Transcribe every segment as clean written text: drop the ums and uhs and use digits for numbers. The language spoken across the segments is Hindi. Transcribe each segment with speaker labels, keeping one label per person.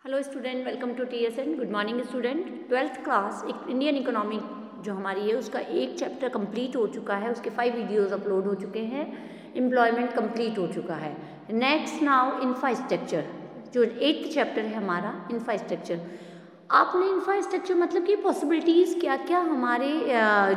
Speaker 1: Hello student, welcome to TSN। Good morning student. 12th class Indian economic जो हमारी है उसका एक चैप्टर कंप्लीट हो चुका है, उसके 5 वीडियोस अपलोड हो चुके हैं, एम्प्लॉयमेंट कंप्लीट हो चुका है। नेक्स्ट नाउ इंफ्रास्ट्रक्चर, जो 8th चैप्टर है हमारा इंफ्रास्ट्रक्चर। आपने इंफ्रास्ट्रक्चर मतलब कि पॉसिबिलिटीज़ क्या क्या हमारे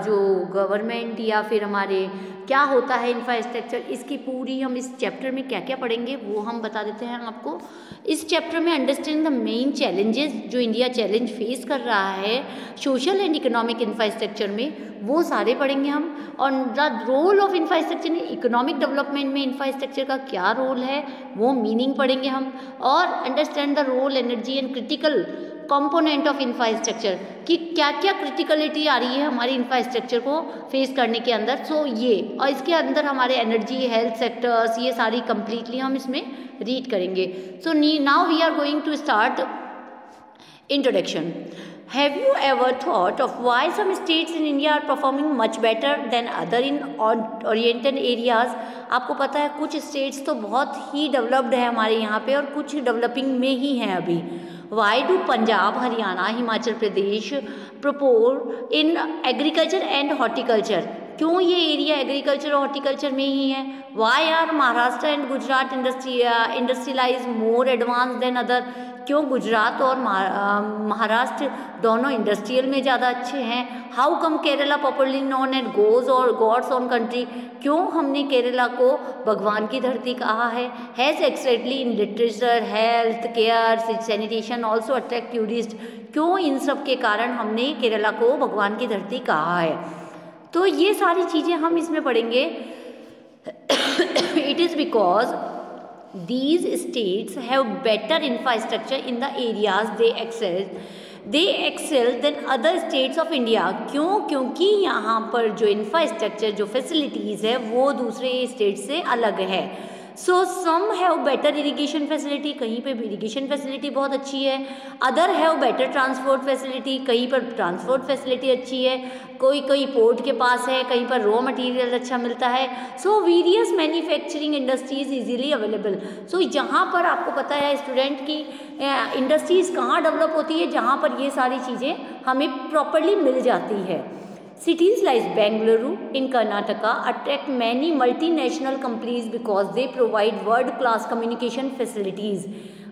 Speaker 1: जो गवर्नमेंट या फिर हमारे क्या होता है इंफ्रास्ट्रक्चर, इसकी पूरी हम इस चैप्टर में क्या क्या पढ़ेंगे वो हम बता देते हैं आपको। इस चैप्टर में अंडरस्टैंड द मेन चैलेंजेस जो इंडिया चैलेंज फेस कर रहा है सोशल एंड इकोनॉमिक इंफ्रास्ट्रक्चर में, वो सारे पढ़ेंगे हम। और the role of infrastructure in economic development में इंफ्रास्ट्रक्चर का क्या रोल है वो मीनिंग पढ़ेंगे हम। और understand the role, energy and critical component of infrastructure कि क्या क्या क्रिटिकलिटी आ रही है हमारी इंफ्रास्ट्रक्चर को फेस करने के अंदर। सो ये और इसके अंदर हमारे एनर्जी, हेल्थ सेक्टर्स, ये सारी कंप्लीटली हम इसमें रीड करेंगे। So now we are going to start introduction. Have you ever thought of why some states in India are performing much better than other in oriented areas? आपको पता है कुछ स्टेट्स तो बहुत ही डेवलप्ड है हमारे यहाँ पे और कुछ डेवलपिंग में ही हैं अभी। Why do Punjab, Haryana, Himachal Pradesh prosper in agriculture and horticulture? क्यों ये एरिया एग्रीकल्चर और हॉर्टिकल्चर में ही है? Why are Maharashtra and Gujarat industrialise more advance than other? क्यों गुजरात और महाराष्ट्र दोनों इंडस्ट्रियल में ज़्यादा अच्छे हैं? How come Kerala popularly known at God's own country? क्यों हमने केरला को भगवान की धरती कहा है? Has excellently in literature, health care, sanitation also attract tourist? क्यों इन सब के कारण हमने केरला को भगवान की धरती कहा है? तो ये सारी चीज़ें हम इसमें पढ़ेंगे। It is because these states have better infrastructure in the areas they excel than other states of India। क्यों? क्योंकि यहाँ पर जो इंफ्रास्ट्रक्चर, जो फैसिलिटीज़ है वो दूसरे स्टेट से अलग है। So some have better irrigation facility, कहीं पे भी इरीगेशन फैसिलिटी बहुत अच्छी है। Other have better transport facility, कहीं पर ट्रांसपोर्ट फैसिलिटी अच्छी है। कोई पोर्ट के पास है, कहीं पर रॉ मटेरियल अच्छा मिलता है। So various manufacturing industries easily available. So जहाँ पर आपको पता है स्टूडेंट की इंडस्ट्रीज़ कहाँ डेवलप होती है, जहाँ पर ये सारी चीज़ें हमें प्रॉपरली मिल जाती है। Cities like Bengaluru in Karnataka attract many multinational companies because they provide world-class communication facilities।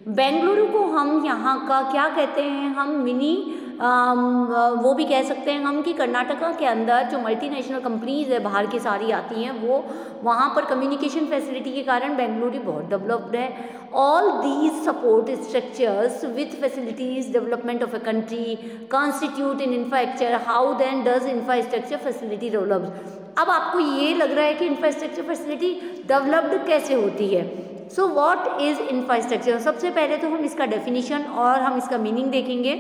Speaker 1: Bengaluru को हम यहाँ का क्या कहते हैं, हम मिनी वो भी कह सकते हैं हम कि कर्नाटका के अंदर जो मल्टीनेशनल कंपनीज़ है बाहर की सारी आती हैं, वो वहाँ पर कम्युनिकेशन फैसिलिटी के कारण बेंगलुरु बहुत डेवलप्ड है। All these support structures with facilities development of a country constitute in infrastructure. How then does infrastructure facility develop? अब आपको ये लग रहा है कि इंफ्रास्ट्रक्चर फैसिलिटी डेवलप्ड कैसे होती है। So what is infrastructure? सबसे पहले तो हम इसका डेफिनेशन और हम इसका मीनिंग देखेंगे।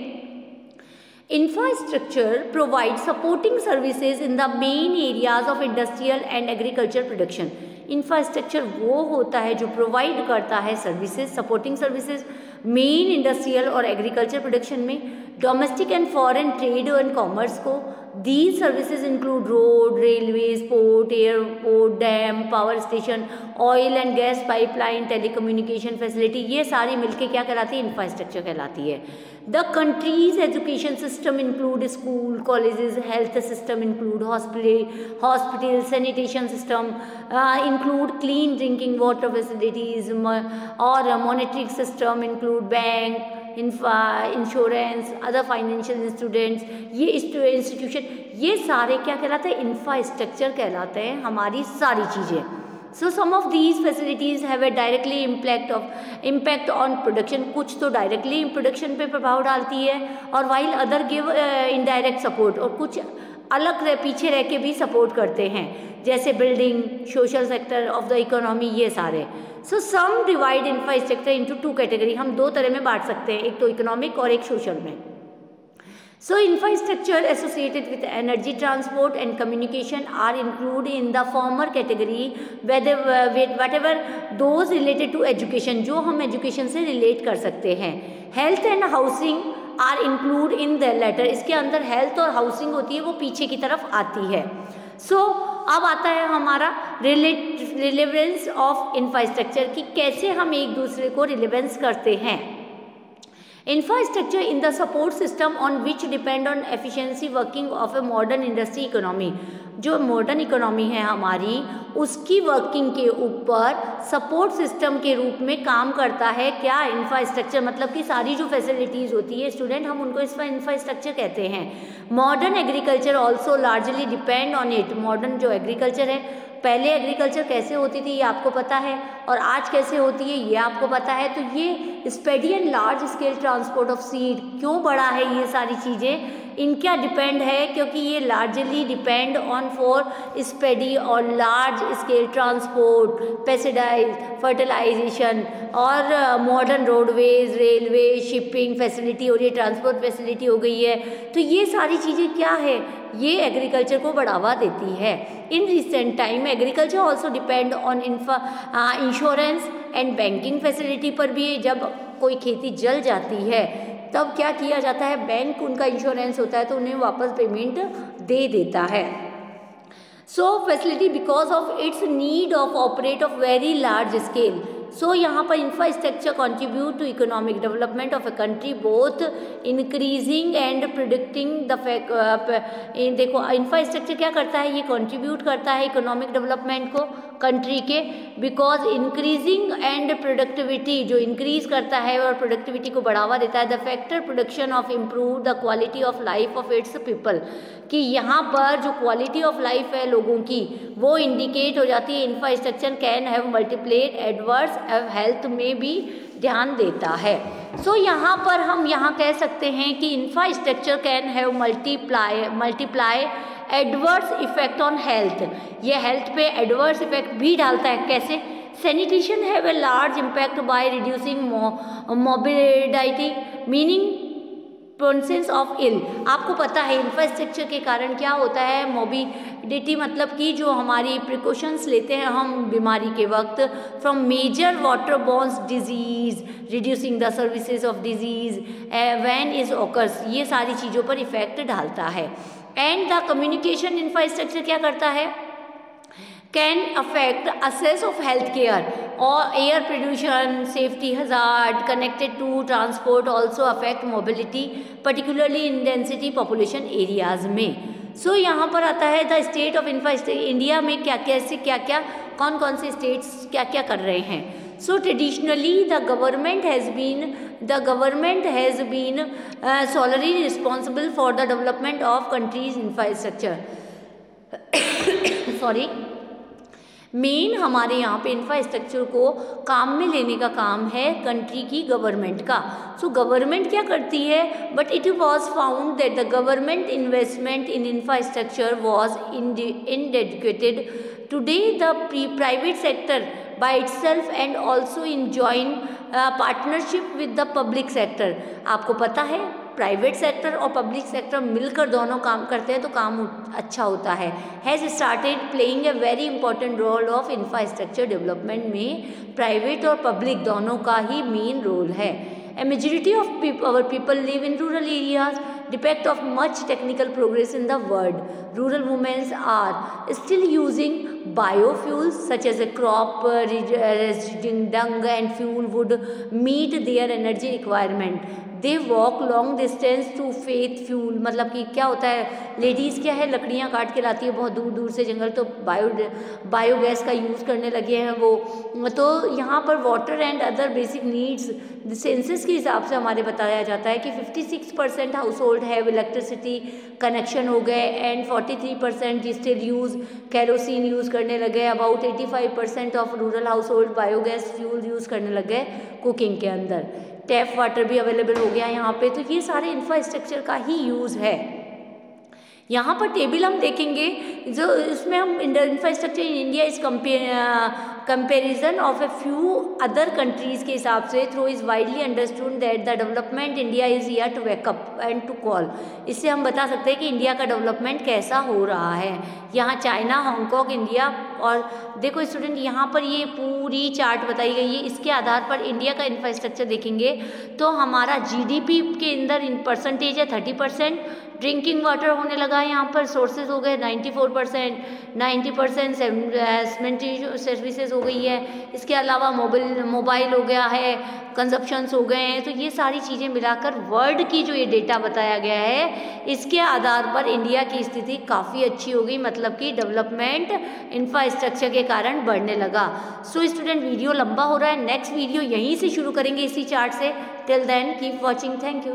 Speaker 1: Infrastructure provides supporting services in the main areas of industrial and agriculture production। Infrastructure वो होता है जो प्रोवाइड करता है services, supporting services main industrial और एग्रीकल्चर प्रोडक्शन में, domestic and foreign trade and commerce को। These services include road, railways, port, airport, dam, power station, oil and gas pipeline, telecommunication facility, ये सारी मिलके क्या कहलाती है? इंफ्रास्ट्रक्चर कहलाती है। The country's education system include school, colleges, health system include hospital, sanitation system include clean drinking water facilities, और monetary system include bank, insurance, other financial institutions, ये इंस्टीट्यूशन, ये सारे क्या कहलाते हैं? इंफ्रास्ट्रक्चर कहलाते हैं हमारी सारी चीज़ें। So some of these facilities have a directly impact on production. कुछ तो डायरेक्टली प्रोडक्शन पे प्रभाव डालती है और while other give indirect support, और कुछ अलग पीछे रह के भी सपोर्ट करते हैं, जैसे building, social sector of the economy, ये सारे। सो सम डिवाइड इंफ्रास्ट्रक्चर इनटू 2 कैटेगरी। हम 2 तरह में बांट सकते हैं, एक तो इकोनॉमिक और एक सोशल में। So infrastructure associated with energy transport and communication are included in the former category, whatever those related to education, जो हम education से relate कर सकते हैं। Health and housing are included in the latter। इसके अंदर health और housing होती है, वो पीछे की तरफ आती है। So अब आता है हमारा रिलेवेंस ऑफ इंफ्रास्ट्रक्चर कि कैसे हम एक दूसरे को रिलेवेंस करते हैं। Infrastructure in the support system on which depend on efficiency working of a modern industry economy. जो मॉडर्न इकोनॉमी है हमारी, उसकी वर्किंग के ऊपर सपोर्ट सिस्टम के रूप में काम करता है क्या? इंफ्रास्ट्रक्चर। मतलब कि सारी जो फैसिलिटीज़ होती है स्टूडेंट, हम उनको इसका इंफ्रास्ट्रक्चर कहते हैं। Modern agriculture also largely depend on it. Modern जो एग्रीकल्चर है, पहले एग्रीकल्चर कैसे होती थी ये आपको पता है, और आज कैसे होती है ये आपको पता है। तो ये speedy and large scale transport of seed क्यों बढ़ा है, ये सारी चीज़ें इनका डिपेंड है, क्योंकि ये largely depend on for speedy और large scale transport, pesticide, fertilization और modern roadways, railway, shipping facility, और ये ट्रांसपोर्ट फैसिलिटी हो गई है। तो ये सारी चीज़ें क्या है, ये एग्रीकल्चर को बढ़ावा देती है। In recent time agriculture also depend on insurance and banking facility पर भी। जब कोई खेती जल जाती है तब क्या किया जाता है, बैंक उनका इंश्योरेंस होता है तो उन्हें वापस पेमेंट दे देता है। So facility because of its need of operate of very large scale. So यहाँ पर infrastructure contribute to economic development of a country both increasing and predicting the देखो इंफ्रास्ट्रक्चर क्या करता है, ये कंट्रीब्यूट करता है इकोनॉमिक डेवलपमेंट को कंट्री के, बिकॉज इंक्रीजिंग एंड प्रोडक्टिविटी, जो इंक्रीज करता है और प्रोडक्टिविटी को बढ़ावा देता है। The factor production of improve the quality of life of its people, कि यहाँ पर जो क्वालिटी ऑफ लाइफ है लोगों की वो इंडिकेट हो जाती है। Infrastructure can have multiplied adverse health में भी ध्यान देता है। सो यहाँ पर हम यहाँ कह सकते हैं कि infrastructure can have multiply adverse effect on health. ये हेल्थ पे एडवर्स इफेक्ट भी डालता है। कैसे? Sanitation have a large impact by reducing mobility meaning presence of ill. आपको पता है इंफ्रास्ट्रक्चर के कारण क्या होता है, मोबिलिटी मतलब कि जो हमारी प्रिकॉशंस लेते हैं हम बीमारी के वक्त, from major water borne disease, reducing the services of disease when is occurs, ये सारी चीज़ों पर इफेक्ट डालता है। एंड द कम्युनिकेशन इंफ्रास्ट्रक्चर क्या करता है, can affect access of health care or air pollution, safety hazard connected to transport also affect mobility particularly in density population areas में। सो यहाँ पर आता है the state of infrastructure, India में क्या कैसे क्या क्या कौन कौन से स्टेट्स क्या क्या कर रहे हैं। So traditionally the government has been solely responsible for the development of country's infrastructure sorry मेन हमारे यहाँ पे इंफ्रास्ट्रक्चर को काम में लेने का काम है कंट्री की गवर्नमेंट का। सो गवर्नमेंट क्या करती है, but it was found that the government investment in infrastructure was inadequate. Today the private sector by itself and also in joint partnership with the public sector. आपको पता है प्राइवेट सेक्टर और पब्लिक सेक्टर मिलकर दोनों काम करते हैं तो काम अच्छा होता है। Has started playing a very important role of infrastructure development में प्राइवेट और पब्लिक दोनों का ही मेन रोल है। A majority of our people live in rural areas, depict of much technical progress in the world. Rural women are still using biofuels such as a crop residing dung and fuel would meet their energy requirement. They walk long distance to fetch fuel, मतलब कि क्या होता है, लेडीज़ क्या है लकड़ियाँ काट के लाती है बहुत दूर दूर से जंगल, तो बायोगैस का यूज़ करने लगे हैं वो। तो यहाँ पर water and other basic needs census के हिसाब से हमारे बताया जाता है कि 56% house hold have electricity connection हो गए and 43% still use kerosene use करने लगे। About 85% of rural house hold biogas fuel use करने लगे कुकिंग के अंदर। टैप वाटर भी अवेलेबल हो गया यहाँ पे। तो ये सारे इंफ्रास्ट्रक्चर का ही यूज़ है। यहाँ पर टेबल हम देखेंगे जो इसमें हम infrastructure in India is comparison of a few other countries के हिसाब से through is widely understood that the development India is here to wake up and to call. इससे हम बता सकते हैं कि इंडिया का डेवलपमेंट कैसा हो रहा है। यहाँ चाइना, हांगकॉन्ग, इंडिया, और देखो स्टूडेंट यहाँ पर ये पूरी चार्ट बताई गई है। इसके आधार पर इंडिया का इंफ्रास्ट्रक्चर देखेंगे तो हमारा GDP के अंदर इन परसेंटेज है 30%। ड्रिंकिंग वाटर होने लगा है यहाँ पर, सोर्सेज हो गए 94%, 90% सर्विसेज इंक्रीजेज हो गई है, इसके अलावा मोबाइल हो गया है, कंजप्शंस हो गए हैं। तो ये सारी चीज़ें मिलाकर वर्ल्ड की जो ये डेटा बताया गया है, इसके आधार पर इंडिया की स्थिति काफ़ी अच्छी हो गई, मतलब कि डेवलपमेंट इंफ्रास्ट्रक्चर के कारण बढ़ने लगा। सो स्टूडेंट, वीडियो लंबा हो रहा है, नेक्स्ट वीडियो यहीं से शुरू करेंगे इसी चार्ट से। Till then keep watching, thank you.